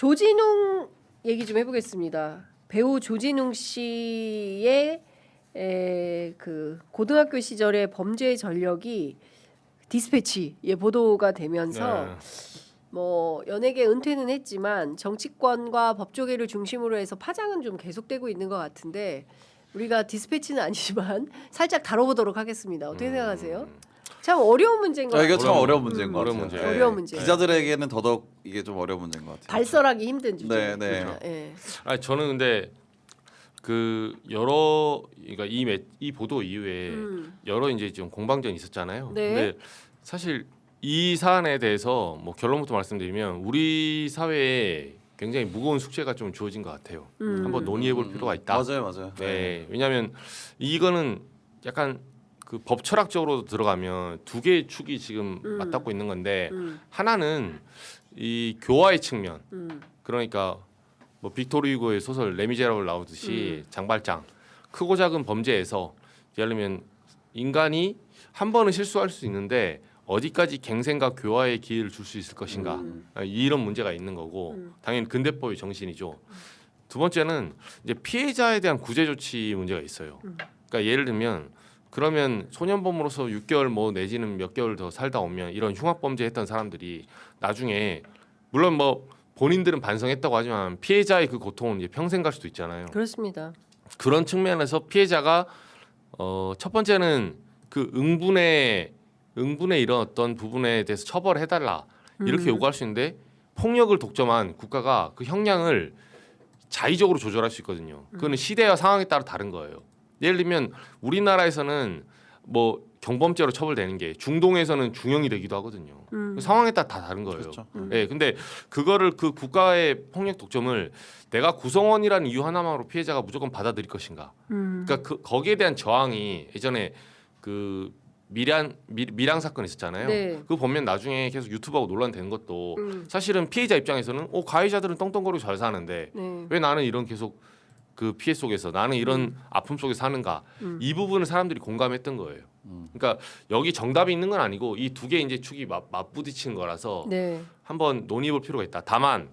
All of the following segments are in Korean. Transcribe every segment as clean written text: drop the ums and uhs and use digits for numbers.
조진웅 얘기 좀 해보겠습니다. 배우 조진웅 씨의 그 고등학교 시절의 범죄 전력이 디스패치에 보도가 되면서 네. 뭐 연예계 은퇴는 했지만 정치권과 법조계를 중심으로 해서 파장은 좀 계속되고 있는 것 같은데 우리가 디스패치는 아니지만 살짝 다뤄보도록 하겠습니다. 어떻게 생각하세요? 참 어려운 문제인 것 같아요. 이게 참 어려운 문제인 것 어려운 같아요. 문제. 어려운 문제. 기자들에게는 더더욱 이게 좀 어려운 문제인 것 같아요. 발설하기 힘든 주제. 네, 네. 그렇죠. 예. 아니 저는 근데 그 여러 그러니까 이 보도 이후에 여러 이제 좀 공방전이 있었잖아요. 네. 근데 사실 이 사안에 대해서 뭐 결론부터 말씀드리면 우리 사회에 굉장히 무거운 숙제가 좀 주어진 것 같아요. 한번 논의해볼 필요가 있다. 맞아요, 맞아요. 네, 왜냐하면 이거는 약간 그 법 철학적으로 들어가면 두 개의 축이 지금 맞닿고 있는 건데 하나는 이 교화의 측면. 그러니까 뭐 빅토르 휴고의 소설 레미제라블 나오듯이 장발장 크고 작은 범죄에서 예를 들면 인간이 한 번은 실수할 수 있는데 어디까지 갱생과 교화의 기회를 줄 수 있을 것인가 이런 문제가 있는 거고 당연히 근대법의 정신이죠. 두 번째는 이제 피해자에 대한 구제 조치 문제가 있어요. 그러니까 예를 들면 그러면 소년범으로서 6개월 뭐 내지는 몇 개월 더 살다 오면 이런 흉악범죄 했던 사람들이 나중에 물론 뭐 본인들은 반성했다고 하지만 피해자의 그 고통은 이제 평생 갈 수도 있잖아요. 그렇습니다. 그런 측면에서 피해자가 첫 번째는 그 응분의 이런 어떤 부분에 대해서 처벌해달라 이렇게 요구할 수 있는데 폭력을 독점한 국가가 그 형량을 자의적으로 조절할 수 있거든요. 그거는 시대와 상황에 따라 다른 거예요. 예를 들면 우리나라에서는 뭐 경범죄로 처벌되는 게 중동에서는 중형이 되기도 하거든요. 상황에 따라 다 다른 거예요. 그렇죠. 네, 근데 그거를 그 국가의 폭력 독점을 내가 구성원이라는 이유 하나만으로 피해자가 무조건 받아들일 것인가? 그러니까 거기에 대한 저항이 예전에 그 밀양 사건 있었잖아요. 네. 그거 보면 나중에 계속 유튜브하고 논란되는 것도 사실은 피해자 입장에서는 가해자들은 떵떵거리고 잘 사는데 네. 왜 나는 이런 계속 그 피해 속에서 나는 이런 아픔 속에 사는가 이 부분을 사람들이 공감했던 거예요. 그러니까 여기 정답이 있는 건 아니고 이 두 개 이제 축이 맞부딪히는 거라서 네. 한번 논의해볼 필요가 있다. 다만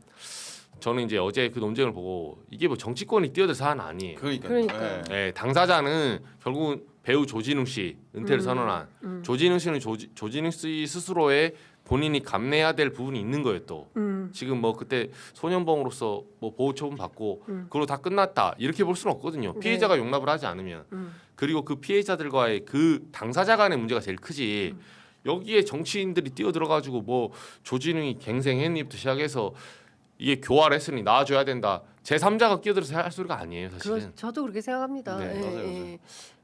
저는 이제 어제 그 논쟁을 보고 이게 뭐 정치권이 뛰어들 사안 아니에요. 그러니까요. 네, 당사자는 결국은 배우 조진웅 씨 은퇴를 선언한 조진웅 씨는 조진웅 씨 스스로의 본인이 감내해야 될 부분이 있는 거예요. 또 지금 뭐 그때 소년범으로서 뭐 보호 처분 받고 그걸로 다 끝났다 이렇게 볼 수는 없거든요. 네. 피해자가 용납을 하지 않으면 그리고 그 피해자들과의 그 당사자 간의 문제가 제일 크지. 여기에 정치인들이 뛰어들어가지고 뭐 조진웅이 갱생했니부터 시작해서 이게 교화를 했으니 나와줘야 된다. 제3자가 끼어들어서 할 소리가 아니에요, 사실은. 저도 그렇게 생각합니다. 네, 예, 맞아요, 예. 맞아요.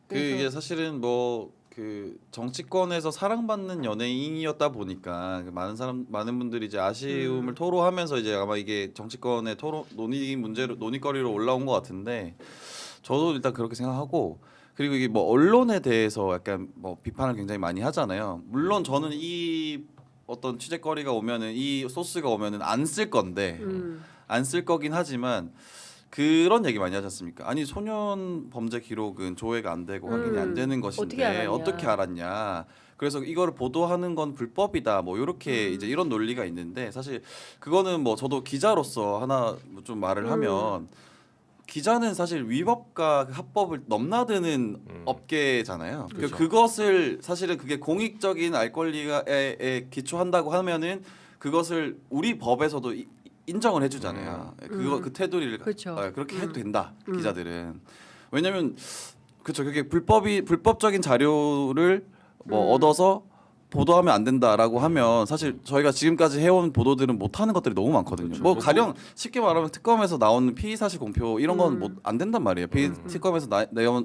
그래서 이게 사실은 뭐 그 정치권에서 사랑받는 연예인이었다 보니까 많은 분들이 이제 아쉬움을 토로하면서 이제 아마 이게 정치권의 논의거리로 올라온 것 같은데 저도 일단 그렇게 생각하고 그리고 이게 뭐 언론에 대해서 약간 뭐 비판을 굉장히 많이 하잖아요. 물론 저는 이 어떤 취재거리가 오면은 이 소스가 오면은 안 쓸 건데 안 쓸 거긴 하지만. 그런 얘기 많이 하지 않습니까? 아니 소년 범죄 기록은 조회가 안 되고 확인이 안 되는 것인데 어떻게 알았냐? 그래서 이거를 보도하는 건 불법이다. 뭐 이렇게 이제 이런 논리가 있는데 사실 그거는 뭐 저도 기자로서 하나 좀 말을 하면 기자는 사실 위법과 합법을 넘나드는 업계잖아요. 그렇죠. 그것을 사실은 그게 공익적인 알 권리에 기초한다고 하면은 그것을 우리 법에서도 인정을 해주잖아요. 그 테두리를 그렇죠. 그렇게 해도 된다. 기자들은 왜냐하면 그렇죠. 그게 불법적인 자료를 뭐 얻어서 보도하면 안 된다라고 하면 사실 저희가 지금까지 해온 보도들은 못하는 것들이 너무 많거든요. 그렇죠. 뭐 가령 쉽게 말하면 특검에서 나온 피의 사실 공표 이런 건 안 된단 말이에요. 특검에서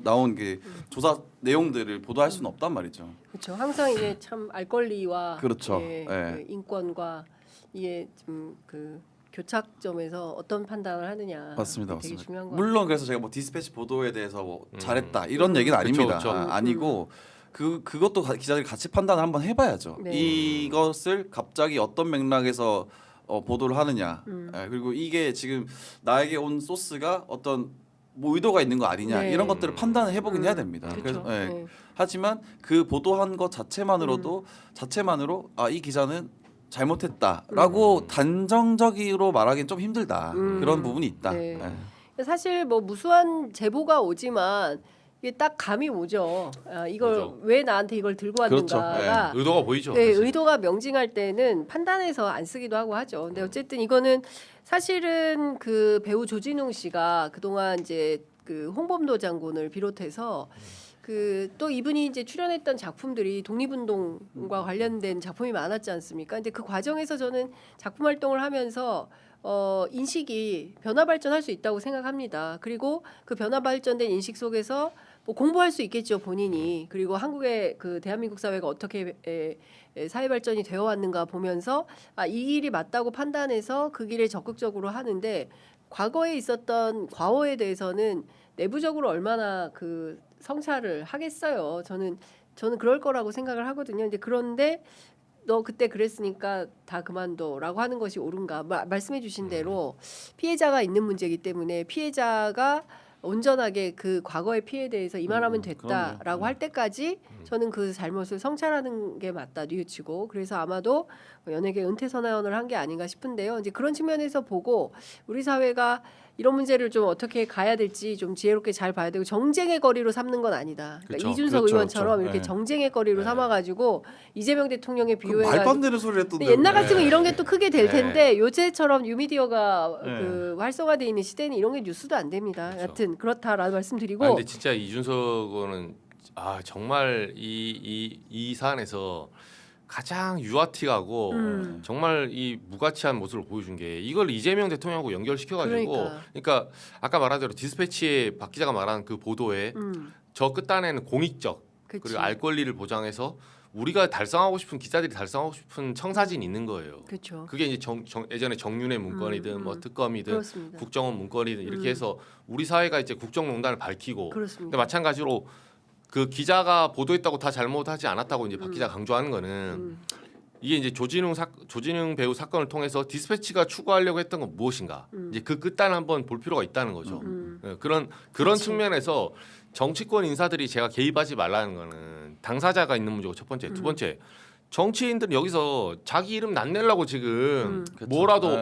나온 그 조사 내용들을 보도할 수는 없단 말이죠. 그렇죠. 항상 이게 참 알 권리와 그렇죠. 예, 예. 그 인권과 이게 좀 그 교착점에서 어떤 판단을 하느냐 맞습니다, 되게 맞습니다. 중요한 거 물론 그래서 제가 뭐 디스패치 보도에 대해서 뭐 잘했다 이런 얘기는 아닙니다. 그쵸. 아니고 그것도 기자들이 같이 판단을 한번 해봐야죠. 네. 이것을 갑자기 어떤 맥락에서 보도를 하느냐. 그리고 이게 지금 나에게 온 소스가 어떤 뭐 의도가 있는 거 아니냐 네. 이런 것들을 판단을 해보긴 해야 됩니다. 그렇죠. 그래서 네. 하지만 그 보도한 것 자체만으로 이 기자는 잘못했다라고 단정적으로 말하기는 좀 힘들다. 그런 부분이 있다. 네. 네. 사실 뭐 무수한 제보가 오지만 이게 딱 감이 오죠. 이걸 오죠. 왜 나한테 이걸 들고 그렇죠. 왔는가가 의도가 보이죠. 네, 사실. 의도가 명징할 때는 판단해서 안 쓰기도 하고 하죠. 근데 어쨌든 이거는 사실은 그 배우 조진웅 씨가 그동안 이제 그 홍범도 장군을 비롯해서 그 또 이분이 이제 출연했던 작품들이 독립운동과 관련된 작품이 많았지 않습니까? 근데 그 과정에서 저는 작품 활동을 하면서 인식이 변화 발전할 수 있다고 생각합니다. 그리고 그 변화 발전된 인식 속에서 뭐 공부할 수 있겠죠 본인이. 그리고 한국의 그 대한민국 사회가 어떻게 사회 발전이 되어 왔는가 보면서 이 길이 맞다고 판단해서 그 길에 적극적으로 하는데 과거에 있었던 과오에 대해서는 내부적으로 얼마나 그 성찰을 하겠어요. 저는 그럴 거라고 생각을 하거든요. 이제 그런데 너 그때 그랬으니까 다 그만둬라고 하는 것이 옳은가? 말씀해 주신 대로 피해자가 있는 문제이기 때문에 피해자가 온전하게 그 과거의 피해에 대해서 이만하면 됐다라고 그럼요. 할 때까지 저는 그 잘못을 성찰하는 게 맞다 뉘우치고 그래서 아마도 연예계 은퇴 선언을 한 게 아닌가 싶은데요. 이제 그런 측면에서 보고 우리 사회가 이런 문제를 좀 어떻게 가야 될지 좀 지혜롭게 잘 봐야 되고 정쟁의 거리로 삼는 건 아니다. 그러니까 그렇죠. 이준석 그렇죠, 의원처럼 그렇죠. 이렇게 네. 정쟁의 거리로 네. 삼아가지고 이재명 대통령에 그 말도 안 비유해가지고 되는 소리를 했던데. 옛날 같으면 네. 이런 게 또 크게 될 네. 텐데 요새처럼 뉴미디어가 네. 그 활성화돼 있는 시대는 이런 게 뉴스도 안 됩니다. 그렇죠. 여튼 그렇다라는 말씀드리고 근데 진짜 이준석 의원은 정말 이 사안에서 가장 유아티가고 정말 이 무가치한 모습을 보여준 게 이걸 이재명 대통령하고 연결시켜가지고 그러니까 아까 말한 대로 디스패치에 박 기자가 말한 그 보도에 저 끝단에는 공익적 그치. 그리고 알 권리를 보장해서 우리가 달성하고 싶은 기자들이 달성하고 싶은 청사진이 있는 거예요. 그렇죠. 그게 이제 예전에 정윤회 문건이든 뭐 특검이든 그렇습니다. 국정원 문건이든 이렇게 해서 우리 사회가 이제 국정농단을 밝히고 그렇습니다. 근데 마찬가지로 그 기자가 보도했다고 다 잘못하지 않았다고 이제 박 기자 강조하는 거는 이게 이제 조진웅 배우 사건을 통해서 디스패치가 추구하려고 했던 건 무엇인가 이제 그 끝단 한번 볼 필요가 있다는 거죠. 예, 그런 그치. 측면에서 정치권 인사들이 제가 개입하지 말라는 거는 당사자가 있는 문제고 첫 번째, 두 번째 정치인들은 여기서 자기 이름 낯내려고 지금 뭐라도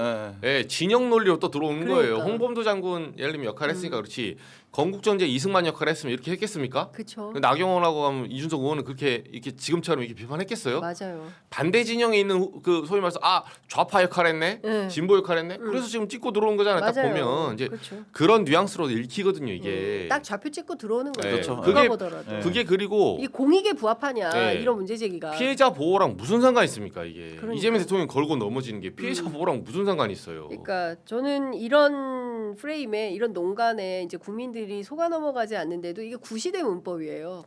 진영 논리로 또 들어오는 거예요. 그러니까. 홍범도 장군 예를 들면 역할을 했으니까 그렇지 건국전제 이승만 역할을 했으면 이렇게 했겠습니까? 그렇죠. 나경원하고 하면 이준석 의원은 그렇게 이렇게 지금처럼 이렇게 비판했겠어요? 맞아요. 반대 진영에 있는 그 소위 말해서 좌파 역할 했네, 네. 진보 역할 했네. 그래서 지금 찍고 들어온 거잖아요. 딱 맞아요. 보면 이제 그렇죠. 그런 뉘앙스로 읽히거든요. 이게 딱 좌표 찍고 들어오는 거죠. 네. 누가 그게- 보더라도. 네. 그게 그리고 이게 공익에 부합하냐 네. 이런 문제 제기가 피해자 보호랑 무슨 상관이 있습니까? 이게 그러니까. 이재명 대통령이 걸고 넘어지는 게 피해자 보호랑 무슨 상관이 있어요? 그러니까 저는 이런 프레임에 이런 농간에 이제 국민들이 속아 넘어가지 않는데도 이게 구시대 문법이에요.